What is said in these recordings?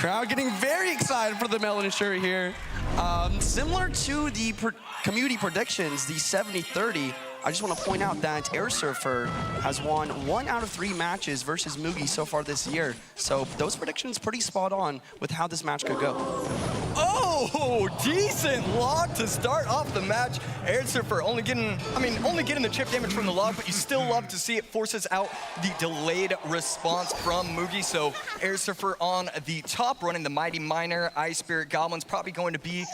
Crowd getting very excited for the Melon shirt here. Similar to the community predictions, the 70-30, I just want to point out that AIRSURFER has won 1 out of 3 matches versus MUGI so far this year. So those predictions pretty spot on with how this match could go. Oh, decent log to start off the match. AIRSURFER only getting the chip damage from the log, but you still love to see it forces out the delayed response from MUGI. So AIRSURFER on the top, running the Mighty Miner, Ice Spirit Goblins, probably going to be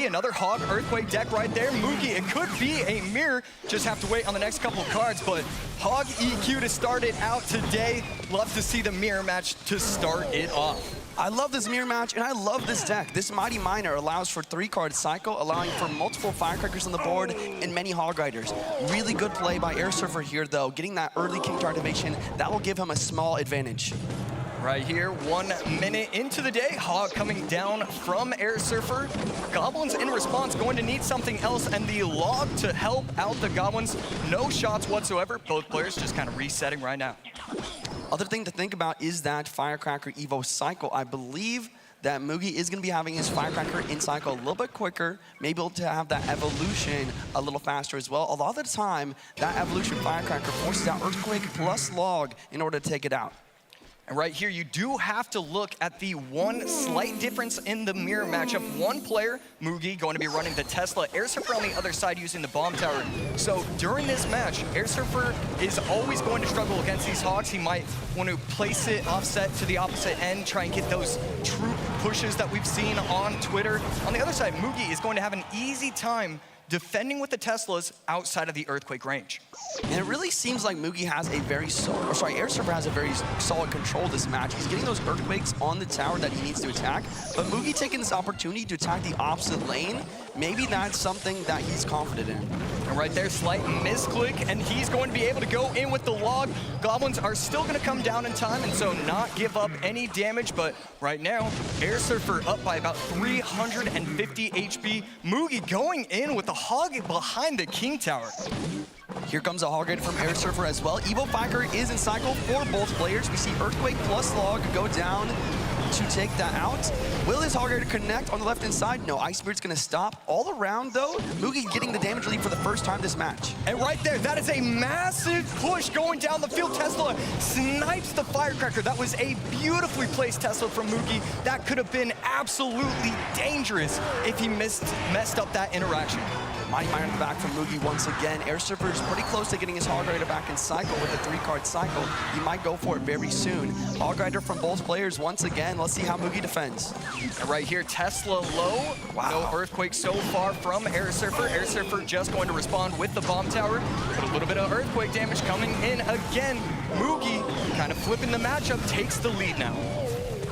another Hog Earthquake deck right there. MUGI, it could be a mirror. Just have to wait on the next couple of cards, but Hog EQ to start it out today. Love to see the mirror match to start it off. I love this mirror match, and I love this deck. This Mighty Miner allows for 3-card cycle, allowing for multiple Firecrackers on the board and many Hog Riders. Really good play by AIRSURFER here, though. Getting that early King Tower activation, that will give him a small advantage. Right here, 1 minute into the day, Hog coming down from AIRSURFER. Goblins in response going to need something else, and the log to help out the Goblins. No shots whatsoever. Both players just kind of resetting right now. Other thing to think about is that Firecracker Evo cycle. I believe that MUGI is going to be having his Firecracker in cycle a little bit quicker, maybe able to have that evolution a little faster as well. A lot of the time, that evolution Firecracker forces out Earthquake plus Log in order to take it out. And right here, you do have to look at the one slight difference in the mirror matchup. One player, MUGI, going to be running the Tesla. AIRSURFER on the other side using the Bomb Tower. So during this match, AIRSURFER is always going to struggle against these Hogs. He might want to place it offset to the opposite end, try and get those troop pushes that we've seen on Twitter. On the other side, MUGI is going to have an easy time defending with the Teslas outside of the Earthquake range. And it really seems like MUGI has a very AIRSURFER has a very solid control this match. He's getting those Earthquakes on the tower that he needs to attack, but MUGI taking this opportunity to attack the opposite lane, maybe that's something that he's confident in. And right there, slight misclick, and he's going to be able to go in with the log. Goblins are still going to come down in time, and so not give up any damage, but right now, AIRSURFER up by about 350 HP. MUGI going in with the Hog behind the King Tower. Here comes a Hog Rider from AIRSURFER as well. Evo Firecracker is in cycle for both players. We see Earthquake plus Log go down to take that out. Will his Hog Rider connect on the left-hand side? No, Ice Spirit's gonna stop. All around though, MUGI getting the damage lead for the first time this match. And right there, that is a massive push going down the field. Tesla snipes the Firecracker. That was a beautifully placed Tesla from MUGI. That could have been absolutely dangerous if he messed up that interaction. Mighty Miner in the back from MUGI once again. AIRSURFER is pretty close to getting his Hog Rider back in cycle with a 3-card cycle. He might go for it very soon. Hog Rider from both players once again. Let's see how MUGI defends. And right here, Tesla low. Wow. No Earthquake so far from AIRSURFER. AIRSURFER just going to respond with the Bomb Tower. But a little bit of Earthquake damage coming in again. MUGI kind of flipping the matchup, takes the lead now.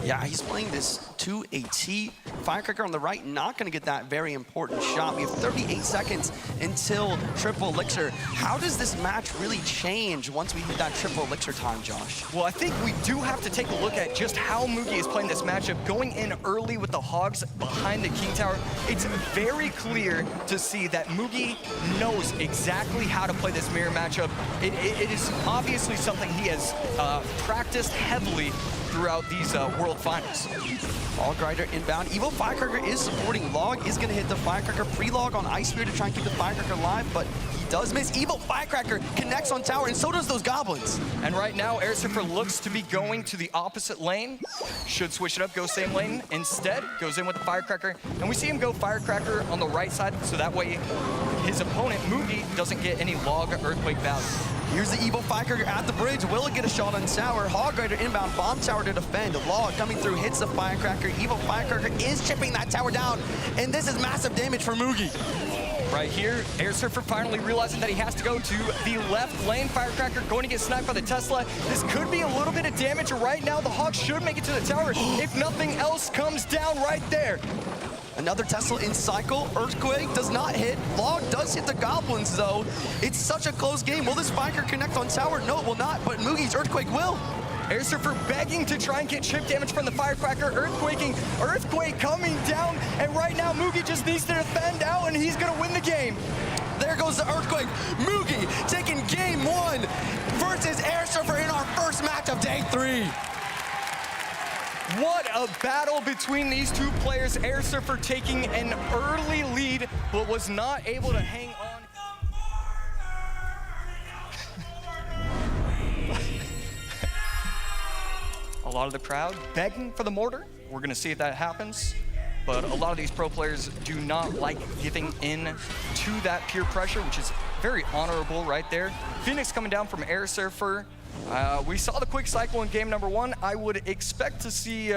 Yeah, he's playing this to a T. Firecracker on the right, not going to get that very important shot. We have 38 seconds until triple elixir. How does this match really change once we hit that triple elixir time, Josh? Well, I think we do have to take a look at just how MUGI is playing this matchup. Going in early with the Hogs behind the King Tower, it's very clear to see that MUGI knows exactly how to play this mirror matchup. It is obviously something he has practiced heavily throughout these World Finals. Hog Rider inbound. Evo Firecracker is supporting Log, is going to hit the Firecracker pre-log on Ice Spirit to try and keep the Firecracker alive, but he does miss. Evo Firecracker connects on tower, and so does those Goblins. And right now, AIRSURFER looks to be going to the opposite lane. Should switch it up, go same lane. Instead, goes in with the Firecracker. And we see him go Firecracker on the right side, so that way his opponent, MUGI, doesn't get any Log Earthquake value. Here's the Evo Firecracker at the bridge. Will it get a shot on tower? Hog Rider inbound, Bomb Tower to defend. Log coming through, hits the Firecracker. Evo Firecracker is chipping that tower down, and this is massive damage for MUGI. Right here, AIRSURFER finally realizing that he has to go to the left lane. Firecracker going to get sniped by the Tesla. This could be a little bit of damage. Right now, the Hawks should make it to the tower if nothing else comes down right there. Another Tesla in cycle. Earthquake does not hit. Log does hit the Goblins, though. It's such a close game. Will this Firecracker connect on tower? No, it will not, but MUGI's Earthquake will. AIRSURFER begging to try and get chip damage from the Firecracker. Earthquake coming down, and right now MUGI just needs to defend out, and he's gonna win the game. There goes the Earthquake. MUGI taking game 1 versus AIRSURFER in our first match of day 3. What a battle between these two players. AIRSURFER taking an early lead, but was not able to hang on. A lot of the crowd begging for the mortar. We're gonna see if that happens. But a lot of these pro players do not like giving in to that peer pressure, which is very honorable right there. Phoenix coming down from AIRSURFER. We saw the quick cycle in game number 1. I would expect to see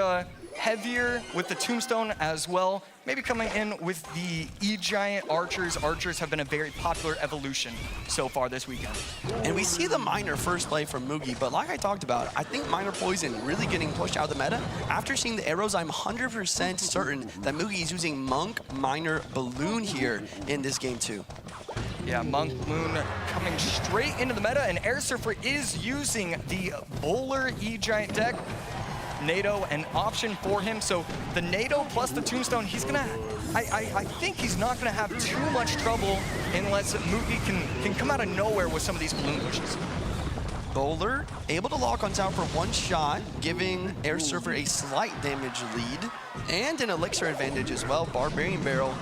heavier with the tombstone as well. Maybe coming in with the E-Giant archers. Archers have been a very popular evolution so far this weekend. And we see the minor first play from MUGI, but like I talked about, I think minor poison really getting pushed out of the meta. After seeing the arrows, I'm 100% certain that MUGI is using Monk minor balloon here in this game too. Yeah, Monk Moon coming straight into the meta, and AIRSURFER is using the Bowler E-Giant deck. NATO an option for him, so the NATO plus the tombstone, he's gonna, I think he's not gonna have too much trouble unless MUGI can come out of nowhere with some of these balloon pushes. Bowler able to lock on tower for one shot, giving AIRSURFER a slight damage lead and an elixir advantage as well. Barbarian Barrel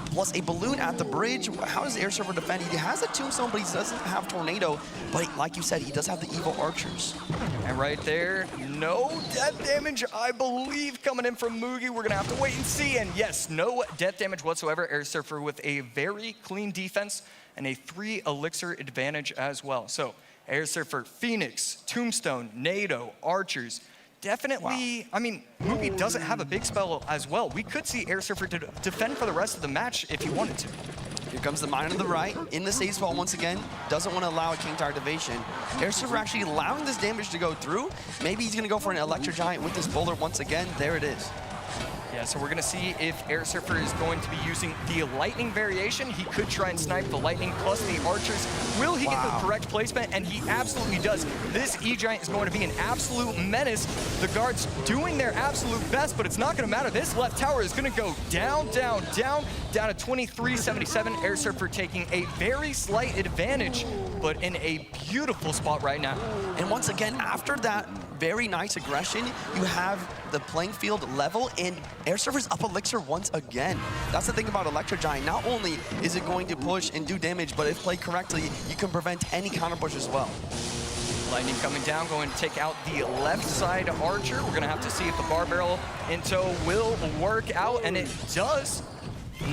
plus a balloon at the bridge. How does AIRSURFER defend? He has a tombstone, but he doesn't have tornado. But like you said, he does have the evil archers. And right there, no death damage, I believe, coming in from MUGI. We're gonna have to wait and see. And yes, no death damage whatsoever. AIRSURFER with a very clean defense and a 3 elixir advantage as well. So AIRSURFER, Phoenix, Tombstone, NATO, archers. Definitely, wow. I mean, MUGI doesn't have a big spell as well. We could see AIRSURFER defend for the rest of the match if he wanted to. Here comes the mine on the right, in the safe spot once again. Doesn't want to allow a King Tower Activation. AIRSURFER actually allowing this damage to go through. Maybe he's going to go for an Electro Giant with this Bowler once again. There it is. Yeah, so we're gonna see if AIRSURFER is going to be using the lightning variation. He could try and snipe the lightning plus the archers. Will he get the correct placement? And he absolutely does. This E-Giant is going to be an absolute menace. The guards doing their absolute best, but it's not gonna matter. This left tower is gonna go down, down, down, down to 2377. AIRSURFER taking a very slight advantage, but in a beautiful spot right now. And once again, after that very nice aggression, you have the playing field level, and AIRSURFER's up elixir once again. That's the thing about Electro Giant. Not only is it going to push and do damage, but if played correctly, you can prevent any counter push as well. Lightning coming down, going to take out the left side archer. We're gonna have to see if the bar barrel in tow will work out, and it does.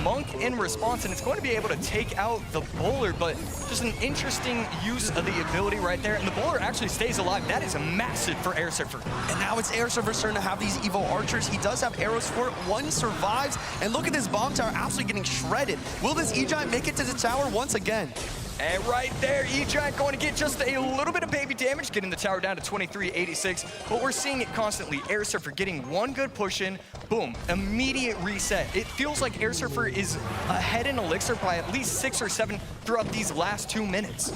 Monk in response, and it's going to be able to take out the Bowler, but just an interesting use of the ability right there, and the Bowler actually stays alive. That is massive for AIRSURFER. And now it's AIRSURFER starting to have these evil archers. He does have arrows for it. One survives, and look at this bomb tower absolutely getting shredded. Will this E-Giant make it to the tower once again? And right there, E-Giant going to get just a little bit of baby damage, getting the tower down to 2386. But we're seeing it constantly. AIRSURFER getting one good push in, boom, immediate reset. It feels like AIRSURFER is ahead in elixir by at least 6 or 7 throughout these last 2 minutes.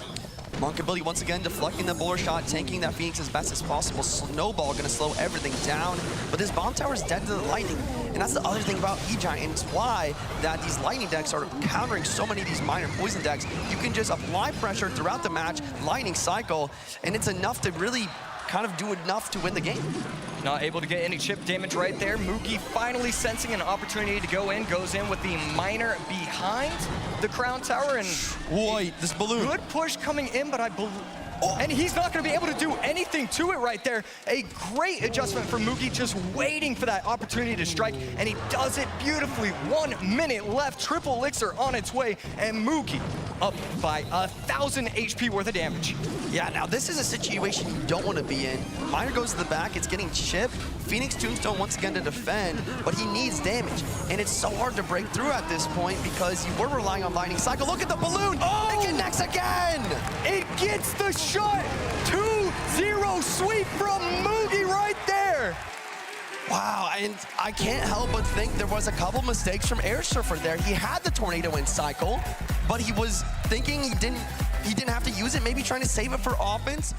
Monk ability once again deflecting the Bowler shot, tanking that Phoenix as best as possible. Snowball gonna slow everything down, but this bomb tower is dead to the lightning. And that's the other thing about E-Giant, and it's why that these lightning decks are countering so many of these minor poison decks. You can just apply pressure throughout the match, lightning cycle, and it's enough to really kind of do enough to win the game. Not able to get any chip damage right there. MUGI finally sensing an opportunity to go in, goes in with the miner behind the crown tower, and wait, this balloon. Good push coming in, but I believe, and he's not going to be able to do anything to it right there. A great adjustment for MUGI, just waiting for that opportunity to strike, and he does it beautifully. 1 minute left, triple elixir on its way, and MUGI up by 1,000 HP worth of damage. Yeah, now this is a situation you don't want to be in. Miner goes to the back, it's getting chipped. Phoenix Tombstone once again to defend, but he needs damage. And it's so hard to break through at this point because you were relying on lightning cycle. Look at the balloon! Oh! It connects again! It gets the shot! 2-0 sweep from MUGI right there! Wow, and I can't help but think there was a couple mistakes from AIRSURFER there. He had the tornado in cycle, but he was thinking he didn't have to use it, maybe trying to save it for offense.